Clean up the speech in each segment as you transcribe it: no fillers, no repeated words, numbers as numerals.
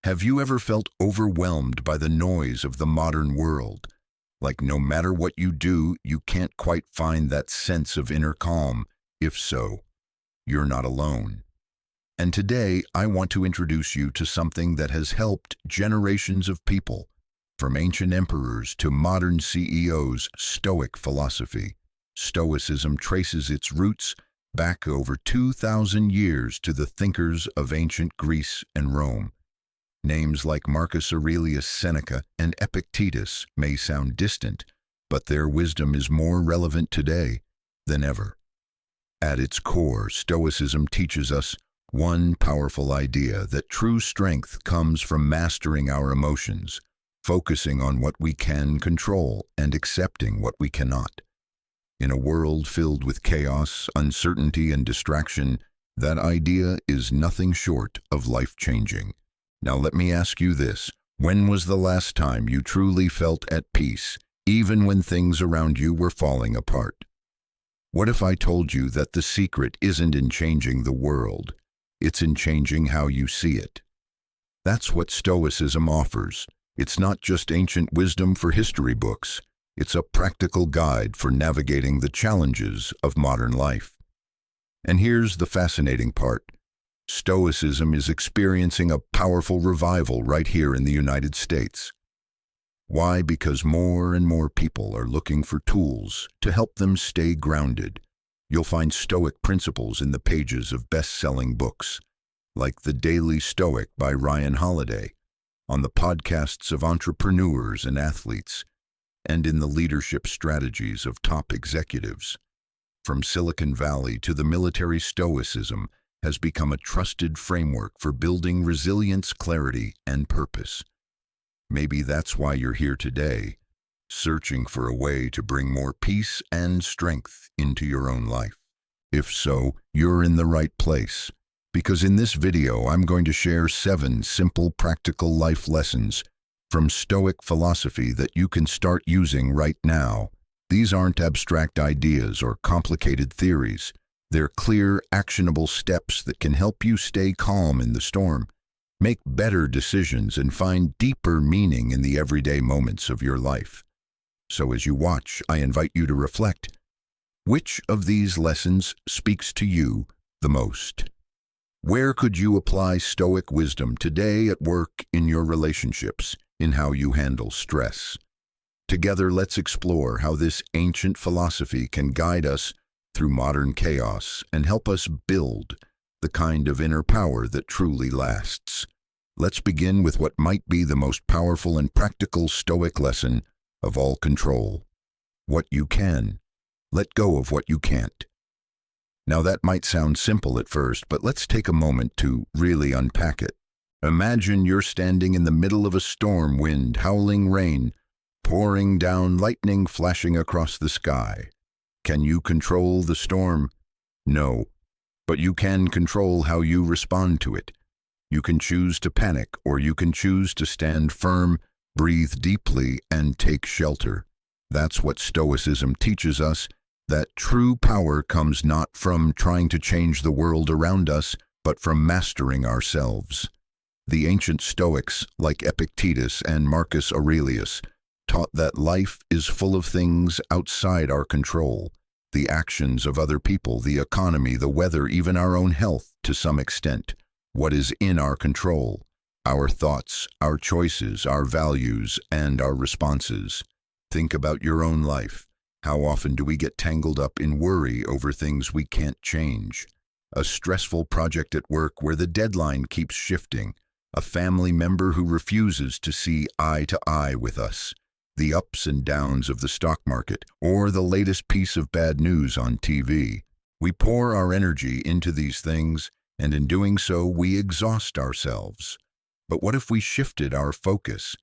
Have you ever felt overwhelmed by the noise of the modern world? Like no matter what you do, you can't quite find that sense of inner calm? If so, you're not alone. And today, I want to introduce you to something that has helped generations of people, from ancient emperors to modern CEOs: Stoic philosophy. Stoicism traces its roots back over 2,000 years to the thinkers of ancient Greece and Rome. Names like Marcus Aurelius Seneca and Epictetus may sound distant, but their wisdom is more relevant today than ever. At its core, Stoicism teaches us one powerful idea: that true strength comes from mastering our emotions, focusing on what we can control and accepting what we cannot. In a world filled with chaos, uncertainty, and distraction, that idea is nothing short of life-changing. Now let me ask you this: when was the last time you truly felt at peace, even when things around you were falling apart? What if I told you that the secret isn't in changing the world, it's in changing how you see it? That's what Stoicism offers. It's not just ancient wisdom for history books. It's a practical guide for navigating the challenges of modern life. And here's the fascinating part: Stoicism is experiencing a powerful revival right here in the United States. Why? Because more and more people are looking for tools to help them stay grounded. You'll find Stoic principles in the pages of best-selling books, like The Daily Stoic by Ryan Holiday, on the podcasts of entrepreneurs and athletes, and in the leadership strategies of top executives. From Silicon Valley to the military, Stoicism has become a trusted framework for building resilience, clarity, and purpose. Maybe that's why you're here today, searching for a way to bring more peace and strength into your own life. If so, you're in the right place, because in this video I'm going to share 7 simple, practical life lessons from Stoic philosophy that you can start using right now. These aren't abstract ideas or complicated theories. They're clear, actionable steps that can help you stay calm in the storm, make better decisions, and find deeper meaning in the everyday moments of your life. So as you watch, I invite you to reflect. Which of these lessons speaks to you the most? Where could you apply Stoic wisdom today, at work, in your relationships, in how you handle stress? Together, let's explore how this ancient philosophy can guide us through modern chaos and help us build the kind of inner power that truly lasts. Let's begin with what might be the most powerful and practical Stoic lesson of all: control what you can. Let go of what you can't. Now that might sound simple at first, but let's take a moment to really unpack it. Imagine you're standing in the middle of a storm: wind, howling rain, pouring down, lightning flashing across the sky. Can you control the storm? No, but you can control how you respond to it. You can choose to panic, or you can choose to stand firm, breathe deeply, and take shelter. That's what Stoicism teaches us, that true power comes not from trying to change the world around us, but from mastering ourselves. The ancient Stoics, like Epictetus and Marcus Aurelius, taught that life is full of things outside our control: the actions of other people, the economy, the weather, even our own health to some extent. What is in our control? Our thoughts, our choices, our values, and our responses. Think about your own life. How often do we get tangled up in worry over things we can't change? A stressful project at work where the deadline keeps shifting, a family member who refuses to see eye to eye with us, the ups and downs of the stock market, or the latest piece of bad news on TV. We pour our energy into these things, and in doing so, we exhaust ourselves. But what if we shifted our focus?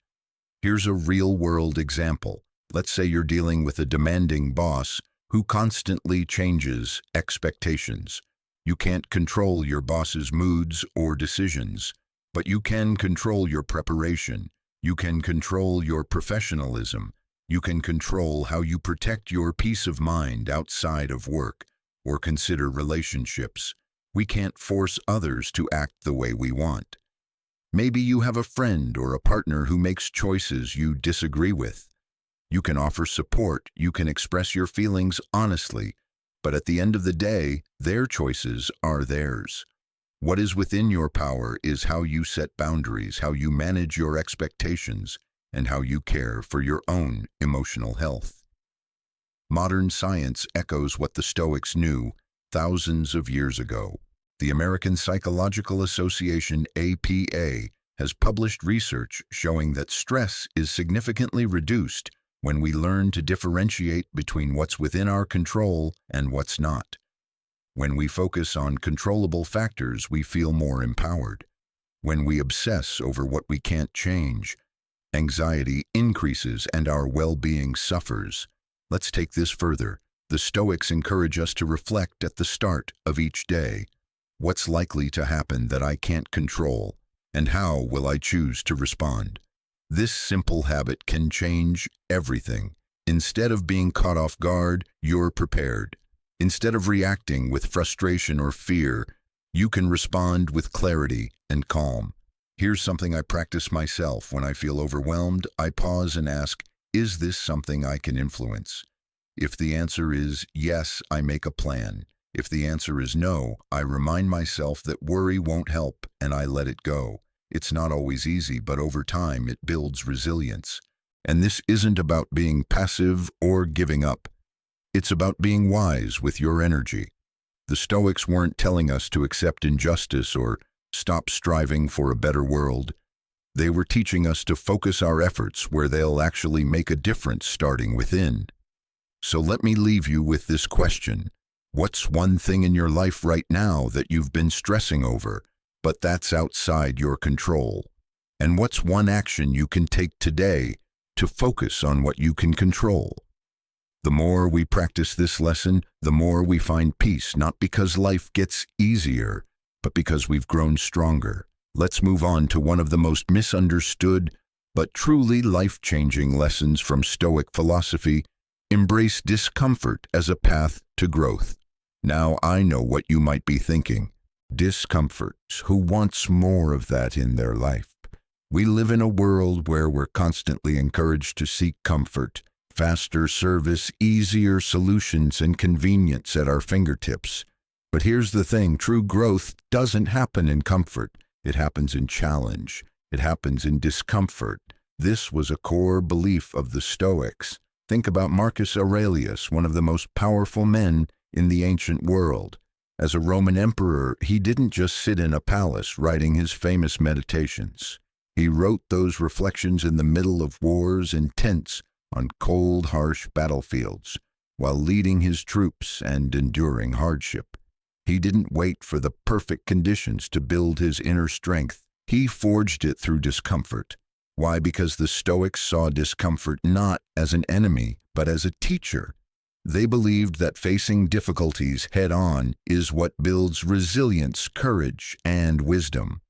Here's a real-world example. Let's say you're dealing with a demanding boss who constantly changes expectations. You can't control your boss's moods or decisions, but you can control your preparation. You can control your professionalism. You can control how you protect your peace of mind outside of work, or consider relationships. We can't force others to act the way we want. Maybe you have a friend or a partner who makes choices you disagree with. You can offer support, you can express your feelings honestly, but at the end of the day, their choices are theirs. What is within your power is how you set boundaries, how you manage your expectations, and how you care for your own emotional health. Modern science echoes what the Stoics knew thousands of years ago. The American Psychological Association, APA, has published research showing that stress is significantly reduced when we learn to differentiate between what's within our control and what's not. When we focus on controllable factors, we feel more empowered. When we obsess over what we can't change, anxiety increases and our well-being suffers. Let's take this further. The Stoics encourage us to reflect at the start of each day. What's likely to happen that I can't control, and how will I choose to respond? This simple habit can change everything. Instead of being caught off guard, you're prepared. Instead of reacting with frustration or fear, you can respond with clarity and calm. Here's something I practice myself. When I feel overwhelmed, I pause and ask, is this something I can influence? If the answer is yes, I make a plan. If the answer is no, I remind myself that worry won't help and I let it go. It's not always easy, but over time it builds resilience. And this isn't about being passive or giving up. It's about being wise with your energy. The Stoics weren't telling us to accept injustice or stop striving for a better world. They were teaching us to focus our efforts where they'll actually make a difference, starting within. So let me leave you with this question. What's one thing in your life right now that you've been stressing over, but that's outside your control? And what's one action you can take today to focus on what you can control? The more we practice this lesson, the more we find peace, not because life gets easier, but because we've grown stronger. Let's move on to one of the most misunderstood, but truly life-changing lessons from Stoic philosophy. Embrace discomfort as a path to growth. Now I know what you might be thinking. Discomfort. Who wants more of that in their life? We live in a world where we're constantly encouraged to seek comfort, faster service, easier solutions, and convenience at our fingertips. But here's the thing, true growth doesn't happen in comfort. It happens in challenge. It happens in discomfort. This was a core belief of the Stoics. Think about Marcus Aurelius, one of the most powerful men in the ancient world. As a Roman emperor, he didn't just sit in a palace writing his famous meditations. He wrote those reflections in the middle of wars in tents on cold, harsh battlefields, while leading his troops and enduring hardship. He didn't wait for the perfect conditions to build his inner strength. He forged it through discomfort. Why? Because the Stoics saw discomfort not as an enemy, but as a teacher. They believed that facing difficulties head-on is what builds resilience, courage, and wisdom.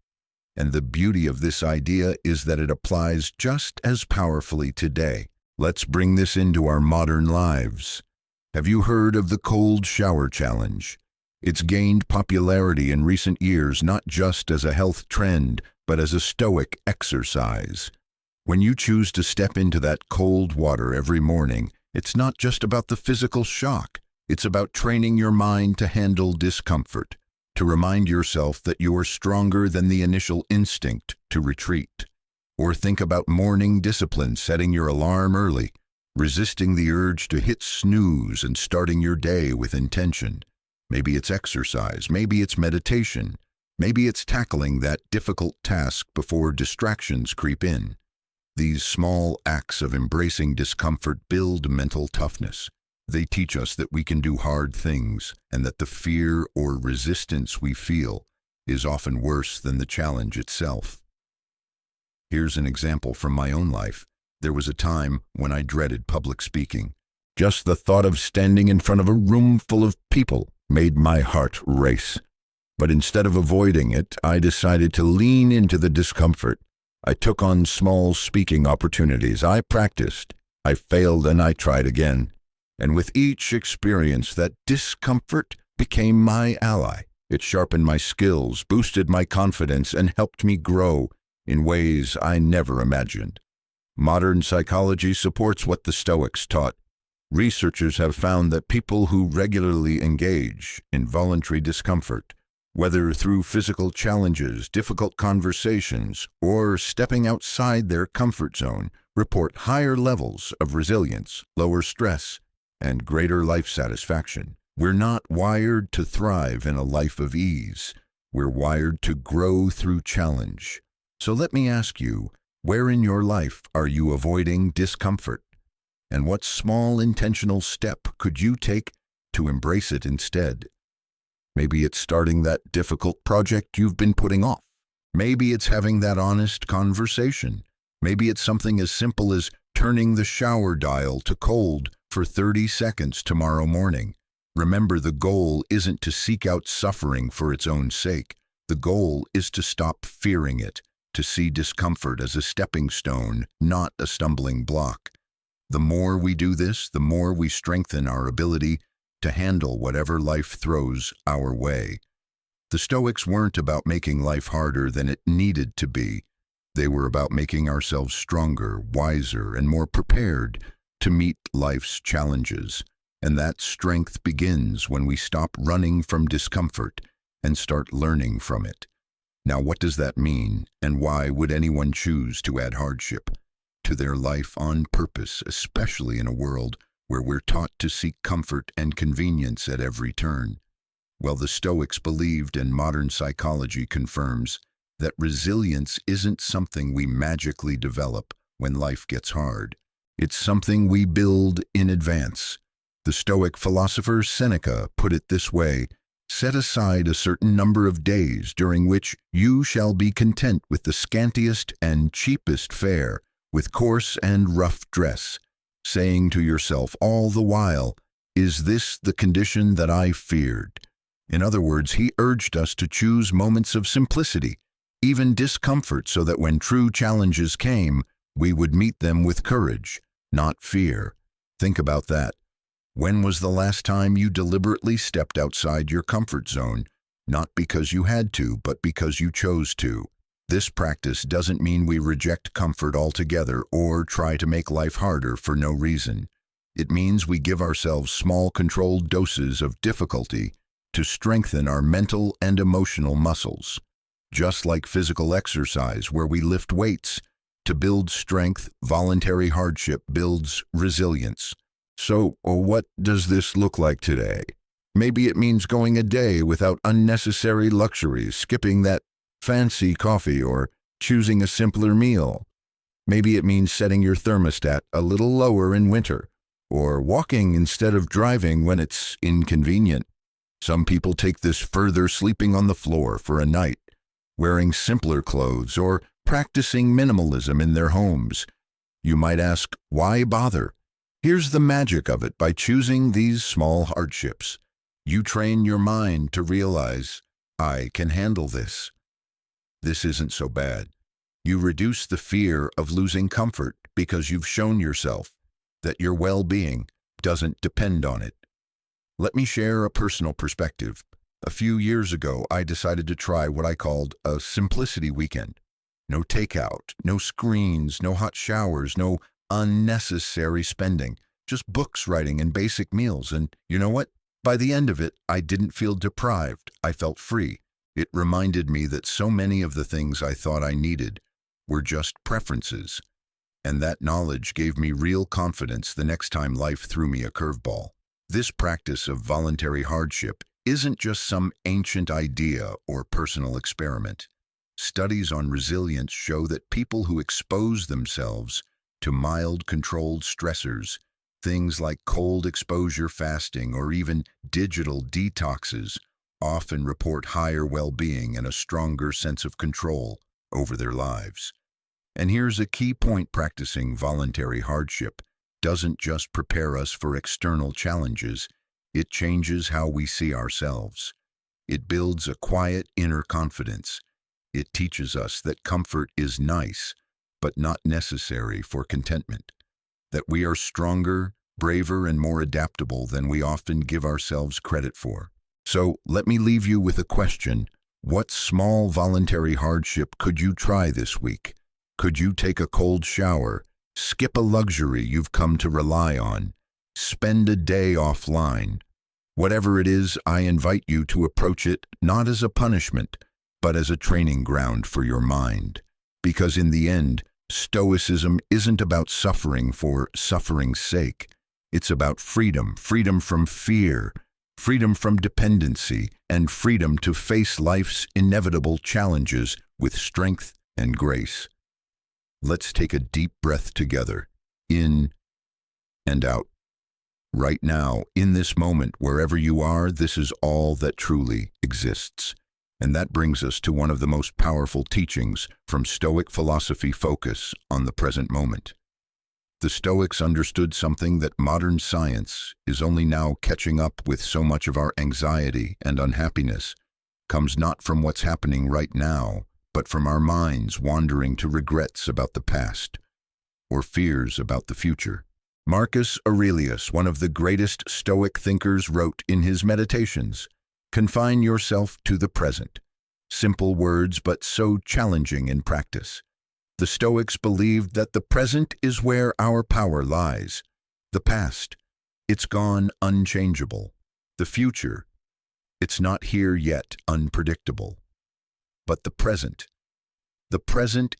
And the beauty of this idea is that it applies just as powerfully today. Let's bring this into our modern lives. Have you heard of the cold shower challenge? It's gained popularity in recent years, not just as a health trend, but as a Stoic exercise. When you choose to step into that cold water every morning, it's not just about the physical shock. It's about training your mind to handle discomfort, to remind yourself that you are stronger than the initial instinct to retreat. Or think about morning discipline, setting your alarm early, resisting the urge to hit snooze and starting your day with intention. Maybe it's exercise, maybe it's meditation, maybe it's tackling that difficult task before distractions creep in. These small acts of embracing discomfort build mental toughness. They teach us that we can do hard things and that the fear or resistance we feel is often worse than the challenge itself. Here's an example from my own life. There was a time when I dreaded public speaking. Just the thought of standing in front of a room full of people made my heart race. But instead of avoiding it, I decided to lean into the discomfort. I took on small speaking opportunities. I practiced. I failed and I tried again. And with each experience, that discomfort became my ally. It sharpened my skills, boosted my confidence, and helped me grow in ways I never imagined. Modern psychology supports what the Stoics taught. Researchers have found that people who regularly engage in voluntary discomfort, whether through physical challenges, difficult conversations, or stepping outside their comfort zone, report higher levels of resilience, lower stress, and greater life satisfaction. We're not wired to thrive in a life of ease. We're wired to grow through challenge. So let me ask you, where in your life are you avoiding discomfort? And what small intentional step could you take to embrace it instead? Maybe it's starting that difficult project you've been putting off. Maybe it's having that honest conversation. Maybe it's something as simple as turning the shower dial to cold for 30 seconds tomorrow morning. Remember, the goal isn't to seek out suffering for its own sake. The goal is to stop fearing it, to see discomfort as a stepping stone, not a stumbling block. The more we do this, the more we strengthen our ability to handle whatever life throws our way. The Stoics weren't about making life harder than it needed to be. They were about making ourselves stronger, wiser, and more prepared to meet life's challenges. And that strength begins when we stop running from discomfort and start learning from it. Now, what does that mean, and why would anyone choose to add hardship to their life on purpose, especially in a world where we're taught to seek comfort and convenience at every turn? Well, the Stoics believed, and modern psychology confirms, that resilience isn't something we magically develop when life gets hard. It's something we build in advance. The Stoic philosopher Seneca put it this way: "Set aside a certain number of days during which you shall be content with the scantiest and cheapest fare, with coarse and rough dress, saying to yourself all the while, 'Is this the condition that I feared?'" In other words, he urged us to choose moments of simplicity, even discomfort, so that when true challenges came, we would meet them with courage, not fear. Think about that. When was the last time you deliberately stepped outside your comfort zone, not because you had to, but because you chose to? This practice doesn't mean we reject comfort altogether or try to make life harder for no reason. It means we give ourselves small, controlled doses of difficulty to strengthen our mental and emotional muscles. Just like physical exercise, where we lift weights to build strength, voluntary hardship builds resilience. So, what does this look like today? Maybe it means going a day without unnecessary luxuries, skipping that fancy coffee, or choosing a simpler meal. Maybe it means setting your thermostat a little lower in winter, or walking instead of driving when it's inconvenient. Some people take this further, sleeping on the floor for a night, wearing simpler clothes, or practicing minimalism in their homes. You might ask, why bother? Here's the magic of it. By choosing these small hardships, you train your mind to realize, I can handle this. This isn't so bad. You reduce the fear of losing comfort because you've shown yourself that your well-being doesn't depend on it. Let me share a personal perspective. A few years ago, I decided to try what I called a simplicity weekend. No takeout, no screens, no hot showers, no unnecessary spending, just books, writing, and basic meals. And you know what? By the end of it, I didn't feel deprived. I felt free. It reminded me that so many of the things I thought I needed were just preferences. And that knowledge gave me real confidence the next time life threw me a curveball. This practice of voluntary hardship isn't just some ancient idea or personal experiment. Studies on resilience show that people who expose themselves to mild, controlled stressors, things like cold exposure fasting or even digital detoxes, often report higher well-being and a stronger sense of control over their lives. And here's a key point: practicing voluntary hardship doesn't just prepare us for external challenges, it changes how we see ourselves. It builds a quiet inner confidence. It teaches us that comfort is nice, but not necessary for contentment. That we are stronger, braver, and more adaptable than we often give ourselves credit for. So let me leave you with a question. What small voluntary hardship could you try this week? Could you take a cold shower, skip a luxury you've come to rely on, spend a day offline? Whatever it is, I invite you to approach it not as a punishment, but as a training ground for your mind. Because in the end, Stoicism isn't about suffering for suffering's sake. It's about freedom, freedom from fear, freedom from dependency, and freedom to face life's inevitable challenges with strength and grace. Let's take a deep breath together, in and out. Right now, in this moment, wherever you are, this is all that truly exists. And that brings us to one of the most powerful teachings from Stoic philosophy: focus on the present moment. The Stoics understood something that modern science is only now catching up with. So much of our anxiety and unhappiness comes not from what's happening right now, but from our minds wandering to regrets about the past or fears about the future. Marcus Aurelius, one of the greatest Stoic thinkers, wrote in his Meditations, "Confine yourself to the present." Simple words, but so challenging in practice. The Stoics believed that the present is where our power lies. The past, it's gone, unchangeable. The future, it's not here yet, unpredictable. But the present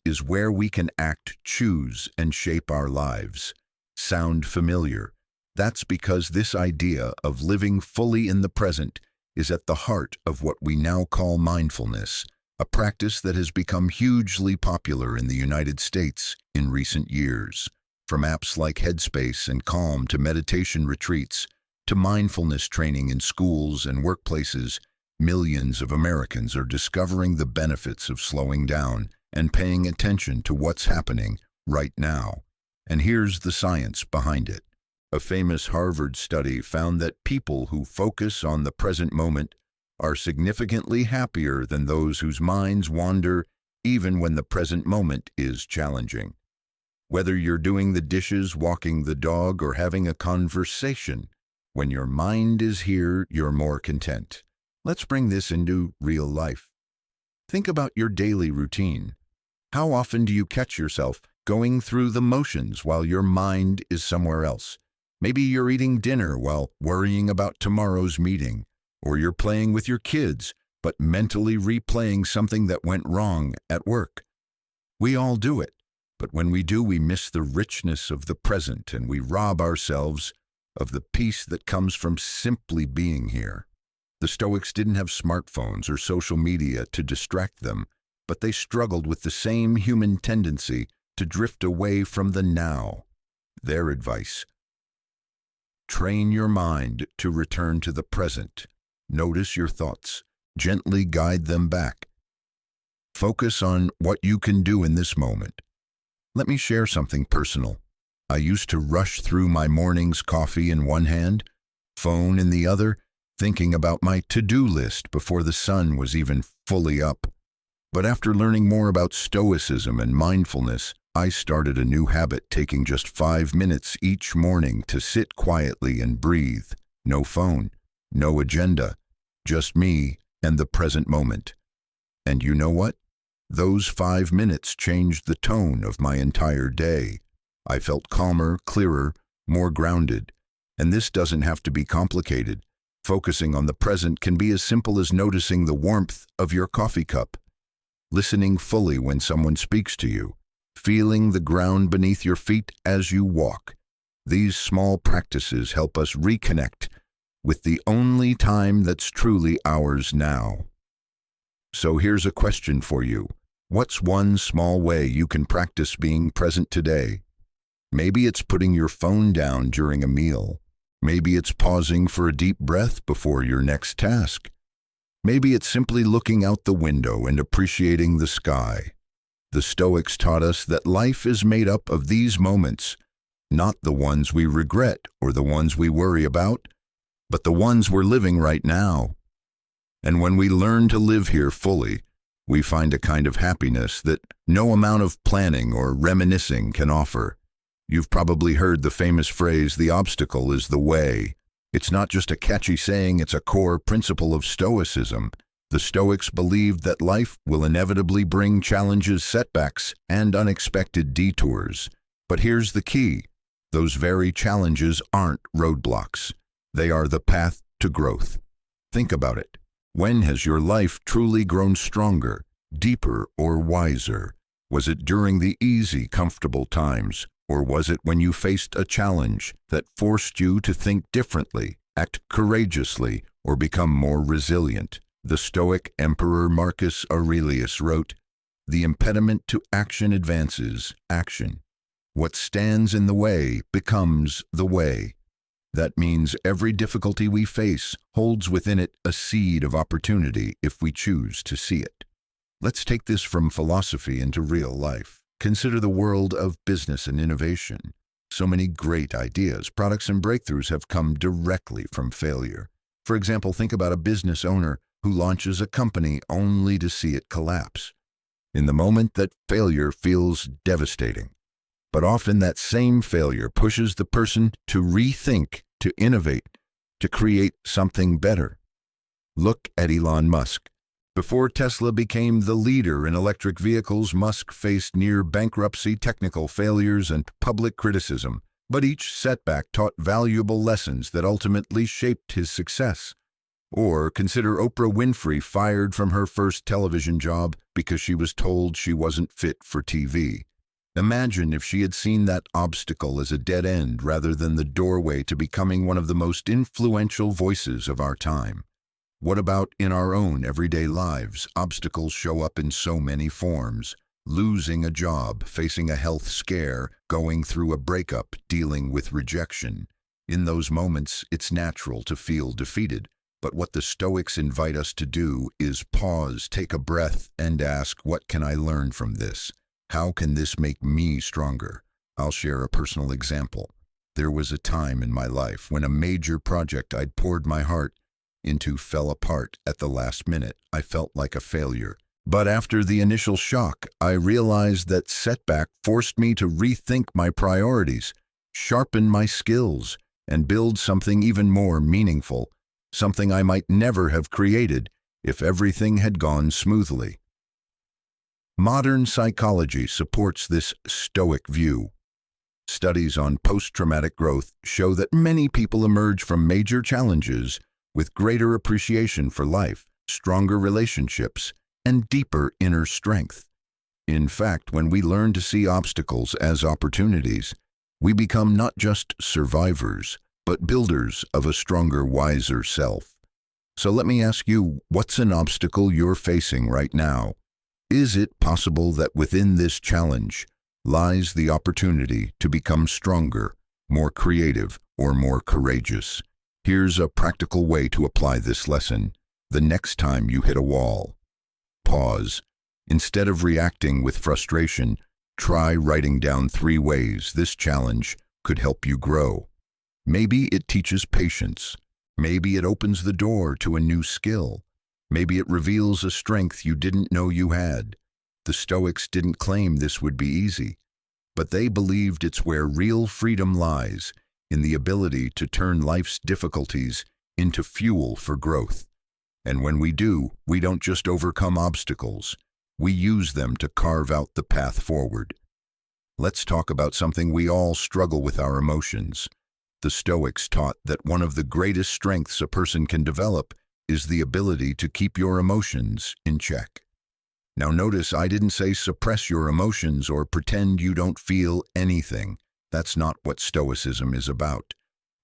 is where we can act, choose, and shape our lives. Sound familiar? That's because this idea of living fully in the present is at the heart of what we now call mindfulness, a practice that has become hugely popular in the United States in recent years. From apps like Headspace and Calm to meditation retreats to mindfulness training in schools and workplaces, millions of Americans are discovering the benefits of slowing down and paying attention to what's happening right now. And here's the science behind it. A famous Harvard study found that people who focus on the present moment are significantly happier than those whose minds wander even when the present moment is challenging. Whether you're doing the dishes, walking the dog, or having a conversation, when your mind is here, you're more content. Let's bring this into real life. Think about your daily routine. How often do you catch yourself going through the motions while your mind is somewhere else? Maybe you're eating dinner while worrying about tomorrow's meeting, or you're playing with your kids, but mentally replaying something that went wrong at work. We all do it, but when we do, we miss the richness of the present and we rob ourselves of the peace that comes from simply being here. The Stoics didn't have smartphones or social media to distract them, but they struggled with the same human tendency to drift away from the now. Their advice: train your mind to return to the present. Notice your thoughts. Gently guide them back. Focus on what you can do in this moment. Let me share something personal. I used to rush through my morning's, coffee in one hand, phone in the other, thinking about my to-do list before the sun was even fully up. But after learning more about Stoicism and mindfulness, I started a new habit, taking just 5 minutes each morning to sit quietly and breathe. No phone, no agenda, just me and the present moment. And you know what? Those 5 minutes changed the tone of my entire day. I felt calmer, clearer, more grounded. And this doesn't have to be complicated. Focusing on the present can be as simple as noticing the warmth of your coffee cup, listening fully when someone speaks to you, feeling the ground beneath your feet as you walk. These small practices help us reconnect with the only time that's truly ours now. So here's a question for you. What's one small way you can practice being present today? Maybe it's putting your phone down during a meal. Maybe it's pausing for a deep breath before your next task. Maybe it's simply looking out the window and appreciating the sky. The Stoics taught us that life is made up of these moments, not the ones we regret or the ones we worry about, but the ones we're living right now. And when we learn to live here fully, we find a kind of happiness that no amount of planning or reminiscing can offer. You've probably heard the famous phrase, "the obstacle is the way." It's not just a catchy saying, it's a core principle of Stoicism. The Stoics believed that life will inevitably bring challenges, setbacks, and unexpected detours. But here's the key. Those very challenges aren't roadblocks. They are the path to growth. Think about it. When has your life truly grown stronger, deeper, or wiser? Was it during the easy, comfortable times, or was it when you faced a challenge that forced you to think differently, act courageously, or become more resilient? The Stoic Emperor Marcus Aurelius wrote, "The impediment to action advances action. What stands in the way becomes the way." That means every difficulty we face holds within it a seed of opportunity if we choose to see it. Let's take this from philosophy into real life. Consider the world of business and innovation. So many great ideas, products, and breakthroughs have come directly from failure. For example, think about a business owner who launches a company only to see it collapse. In the moment, that failure feels devastating. But often that same failure pushes the person to rethink, to innovate, to create something better. Look at Elon Musk. Before Tesla became the leader in electric vehicles, Musk faced near bankruptcy, technical failures, and public criticism. But each setback taught valuable lessons that ultimately shaped his success. Or consider Oprah Winfrey, fired from her first television job because she was told she wasn't fit for TV. Imagine if she had seen that obstacle as a dead end rather than the doorway to becoming one of the most influential voices of our time. What about in our own everyday lives? Obstacles show up in so many forms. Losing a job, facing a health scare, going through a breakup, dealing with rejection. In those moments, it's natural to feel defeated. But what the Stoics invite us to do is pause, take a breath, and ask, what can I learn from this? How can this make me stronger? I'll share a personal example. There was a time in my life when a major project I'd poured my heart into fell apart at the last minute. I felt like a failure. But after the initial shock, I realized that setback forced me to rethink my priorities, sharpen my skills, and build something even more meaningful. Something I might never have created if everything had gone smoothly. Modern psychology supports this Stoic view. Studies on post-traumatic growth show that many people emerge from major challenges with greater appreciation for life, stronger relationships, and deeper inner strength. In fact, when we learn to see obstacles as opportunities, we become not just survivors, but builders of a stronger, wiser self. So let me ask you, what's an obstacle you're facing right now? Is it possible that within this challenge lies the opportunity to become stronger, more creative, or more courageous? Here's a practical way to apply this lesson. The next time you hit a wall, pause. Instead of reacting with frustration, try writing down 3 ways this challenge could help you grow. Maybe it teaches patience. Maybe it opens the door to a new skill. Maybe it reveals a strength you didn't know you had. The Stoics didn't claim this would be easy, but they believed it's where real freedom lies, in the ability to turn life's difficulties into fuel for growth. And when we do, we don't just overcome obstacles. We use them to carve out the path forward. Let's talk about something we all struggle with: our emotions. The Stoics taught that one of the greatest strengths a person can develop is the ability to keep your emotions in check. Now notice, I didn't say suppress your emotions or pretend you don't feel anything. That's not what Stoicism is about.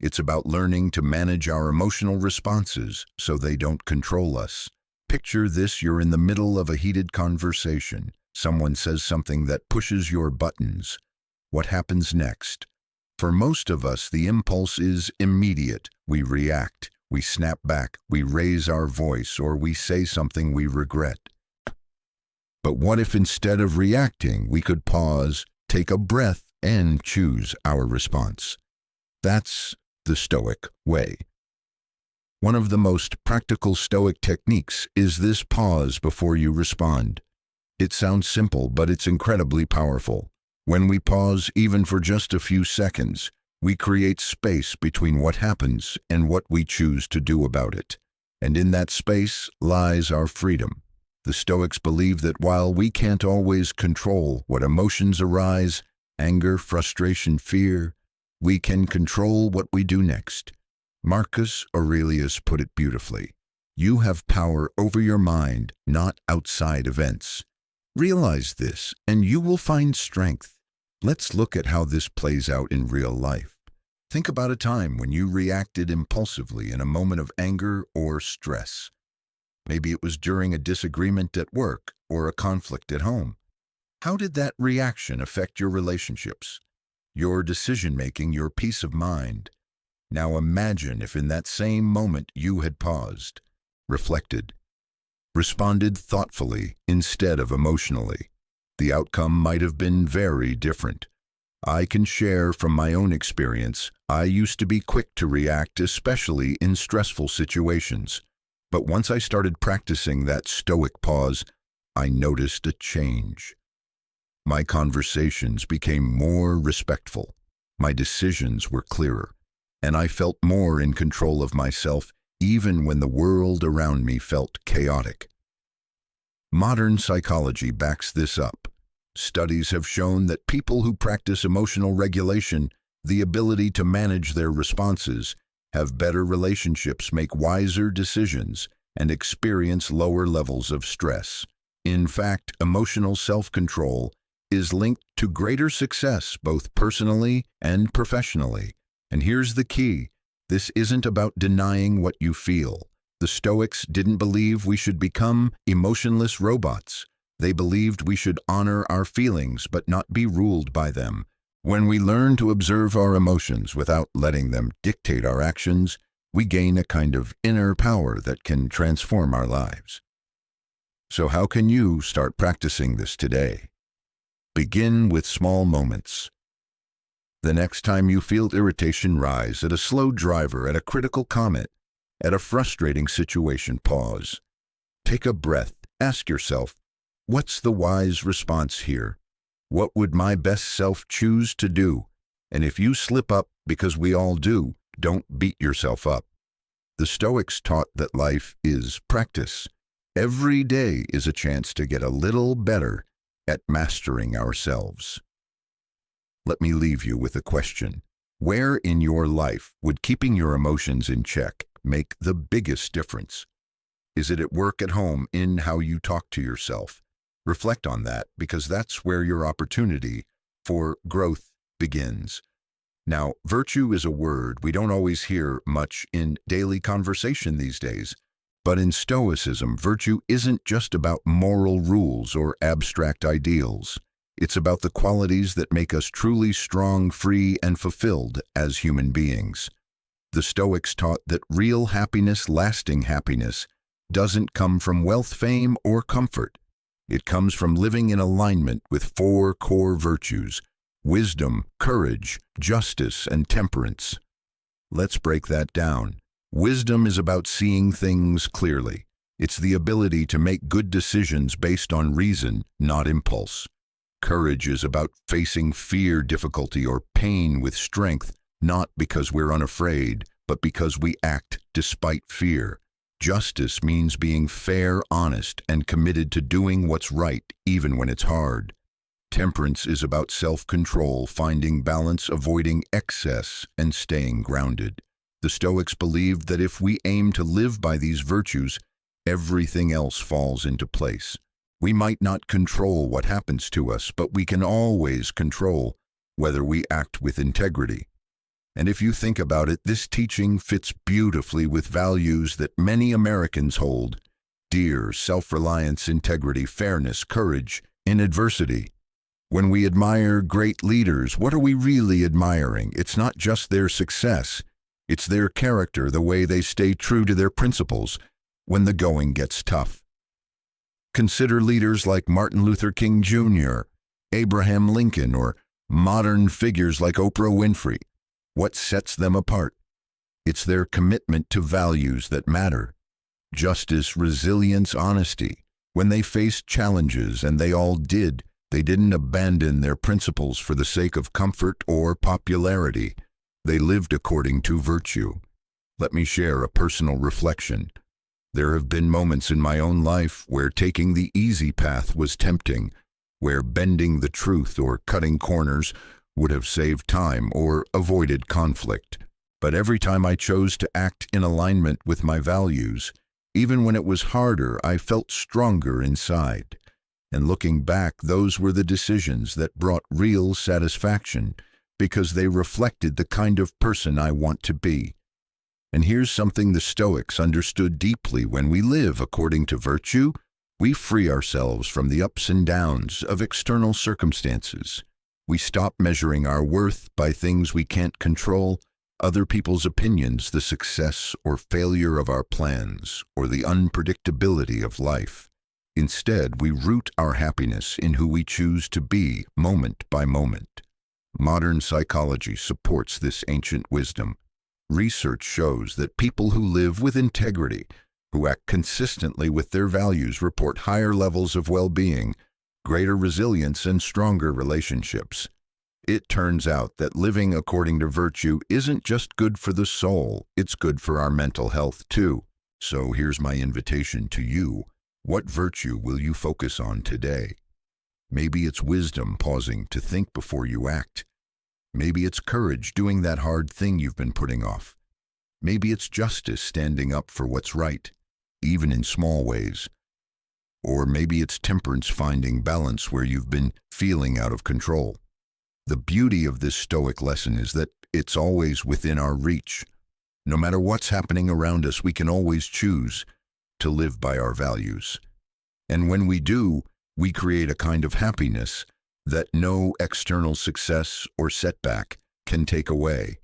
It's about learning to manage our emotional responses so they don't control us. Picture this: you're in the middle of a heated conversation. Someone says something that pushes your buttons. What happens next? For most of us, the impulse is immediate. We react, we snap back, we raise our voice, or we say something we regret. But what if instead of reacting, we could pause, take a breath, and choose our response? That's the Stoic way. One of the most practical Stoic techniques is this pause before you respond. It sounds simple, but it's incredibly powerful. When we pause, even for just a few seconds, we create space between what happens and what we choose to do about it. And in that space lies our freedom. The Stoics believe that while we can't always control what emotions arise, anger, frustration, fear, we can control what we do next. Marcus Aurelius put it beautifully. You have power over your mind, not outside events. Realize this, and you will find strength. Let's look at how this plays out in real life. Think about a time when you reacted impulsively in a moment of anger or stress. Maybe it was during a disagreement at work or a conflict at home. How did that reaction affect your relationships, your decision-making, your peace of mind? Now imagine if in that same moment you had paused, reflected, responded thoughtfully instead of emotionally. The outcome might have been very different. I can share from my own experience. I used to be quick to react, especially in stressful situations. But once I started practicing that stoic pause, I noticed a change. My conversations became more respectful. My decisions were clearer, and I felt more in control of myself, even when the world around me felt chaotic. Modern psychology backs this up. Studies have shown that people who practice emotional regulation, the ability to manage their responses, have better relationships, make wiser decisions, and experience lower levels of stress. In fact, emotional self-control is linked to greater success both personally and professionally. And here's the key. This isn't about denying what you feel. The Stoics didn't believe we should become emotionless robots. They believed we should honor our feelings but not be ruled by them. When we learn to observe our emotions without letting them dictate our actions, we gain a kind of inner power that can transform our lives. So how can you start practicing this today? Begin with small moments. The next time you feel irritation rise at a slow driver, at a critical comment, at a frustrating situation, pause. Take a breath. Ask yourself, what's the wise response here? What would my best self choose to do? And if you slip up, because we all do, don't beat yourself up. The Stoics taught that life is practice. Every day is a chance to get a little better at mastering ourselves. Let me leave you with a question. Where in your life would keeping your emotions in check make the biggest difference? Is it at work, at home, in how you talk to yourself? Reflect on that, because that's where your opportunity for growth begins. Now, virtue is a word we don't always hear much in daily conversation these days. But in Stoicism, virtue isn't just about moral rules or abstract ideals. It's about the qualities that make us truly strong, free, and fulfilled as human beings. The Stoics taught that real happiness, lasting happiness, doesn't come from wealth, fame, or comfort. It comes from living in alignment with 4 core virtues: wisdom, courage, justice, and temperance. Let's break that down. Wisdom is about seeing things clearly. It's the ability to make good decisions based on reason, not impulse. Courage is about facing fear, difficulty, or pain with strength, not because we're unafraid, but because we act despite fear. Justice means being fair, honest, and committed to doing what's right, even when it's hard. Temperance is about self-control, finding balance, avoiding excess, and staying grounded. The Stoics believed that if we aim to live by these virtues, everything else falls into place. We might not control what happens to us, but we can always control whether we act with integrity. And if you think about it, this teaching fits beautifully with values that many Americans hold dear: self-reliance, integrity, fairness, courage in adversity. When we admire great leaders, what are we really admiring? It's not just their success. It's their character, the way they stay true to their principles when the going gets tough. Consider leaders like Martin Luther King Jr., Abraham Lincoln, or modern figures like Oprah Winfrey. What sets them apart? It's their commitment to values that matter. Justice, resilience, honesty. When they faced challenges, and they all did, they didn't abandon their principles for the sake of comfort or popularity. They lived according to virtue. Let me share a personal reflection. There have been moments in my own life where taking the easy path was tempting, where bending the truth or cutting corners would have saved time or avoided conflict. But every time I chose to act in alignment with my values, even when it was harder, I felt stronger inside. And looking back, those were the decisions that brought real satisfaction because they reflected the kind of person I want to be. And here's something the Stoics understood deeply: when we live according to virtue, we free ourselves from the ups and downs of external circumstances. We stop measuring our worth by things we can't control, other people's opinions, the success or failure of our plans, or the unpredictability of life. Instead, we root our happiness in who we choose to be moment by moment. Modern psychology supports this ancient wisdom. Research shows that people who live with integrity, who act consistently with their values, report higher levels of well-being, greater resilience, and stronger relationships. It turns out that living according to virtue isn't just good for the soul, it's good for our mental health too. So here's my invitation to you. What virtue will you focus on today? Maybe it's wisdom, pausing to think before you act. Maybe it's courage, doing that hard thing you've been putting off. Maybe it's justice, standing up for what's right, even in small ways. Or maybe it's temperance, finding balance where you've been feeling out of control. The beauty of this Stoic lesson is that it's always within our reach. No matter what's happening around us, we can always choose to live by our values. And when we do, we create a kind of happiness that no external success or setback can take away.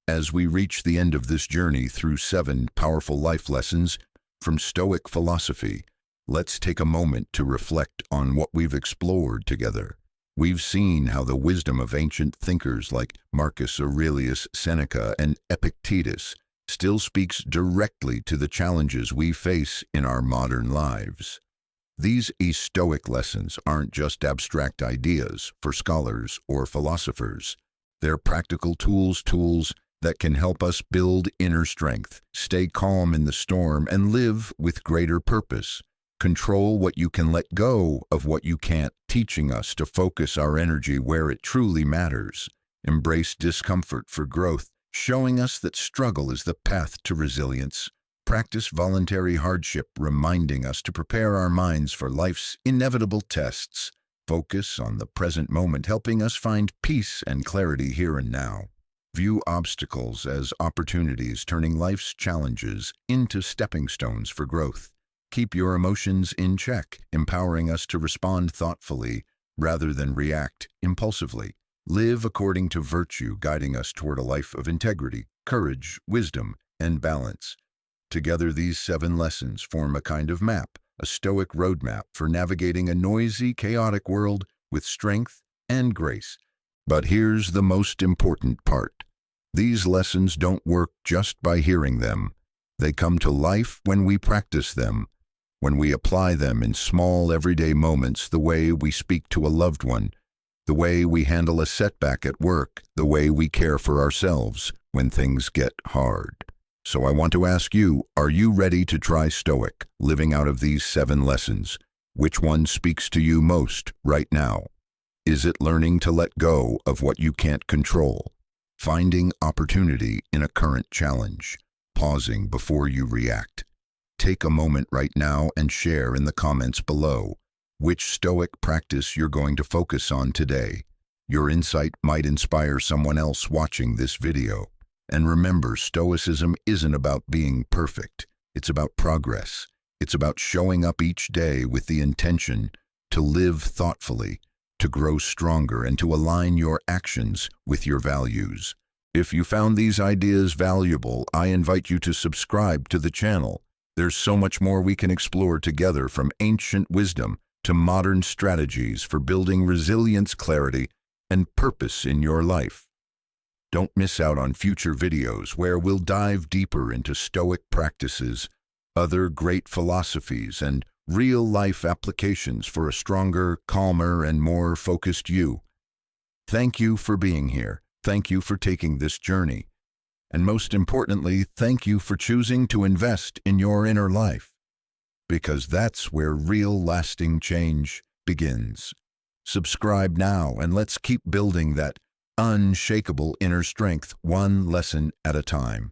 As we reach the end of this journey through 7 powerful life lessons from Stoic philosophy, let's take a moment to reflect on what we've explored together. We've seen how the wisdom of ancient thinkers like Marcus Aurelius Seneca and Epictetus still speaks directly to the challenges we face in our modern lives. These Stoic lessons aren't just abstract ideas for scholars or philosophers. They're practical tools that can help us build inner strength, stay calm in the storm, and live with greater purpose. Control what you can, let go of what you can't, teaching us to focus our energy where it truly matters. Embrace discomfort for growth, showing us that struggle is the path to resilience. Practice voluntary hardship, reminding us to prepare our minds for life's inevitable tests. Focus on the present moment, helping us find peace and clarity here and now. View obstacles as opportunities, turning life's challenges into stepping stones for growth. Keep your emotions in check, empowering us to respond thoughtfully rather than react impulsively. Live according to virtue, guiding us toward a life of integrity, courage, wisdom, and balance. Together, these 7 lessons form a kind of map, a Stoic roadmap for navigating a noisy, chaotic world with strength and grace. But here's the most important part. These lessons don't work just by hearing them. They come to life when we practice them, when we apply them in small, everyday moments, the way we speak to a loved one, the way we handle a setback at work, the way we care for ourselves when things get hard. So I want to ask you, are you ready to try Stoic, living out of these 7 lessons? Which one speaks to you most right now? Is it learning to let go of what you can't control? Finding opportunity in a current challenge? Pausing before you react? Take a moment right now and share in the comments below which Stoic practice you're going to focus on today. Your insight might inspire someone else watching this video. And remember, Stoicism isn't about being perfect. It's about progress. It's about showing up each day with the intention to live thoughtfully, to grow stronger, and to align your actions with your values. If you found these ideas valuable, I invite you to subscribe to the channel. There's so much more we can explore together, from ancient wisdom to modern strategies for building resilience, clarity, and purpose in your life. Don't miss out on future videos where we'll dive deeper into Stoic practices, other great philosophies, and real-life applications for a stronger, calmer, and more focused you. Thank you for being here. Thank you for taking this journey. And most importantly, thank you for choosing to invest in your inner life. because that's where real lasting change begins. Subscribe now and let's keep building that unshakable inner strength one lesson at a time.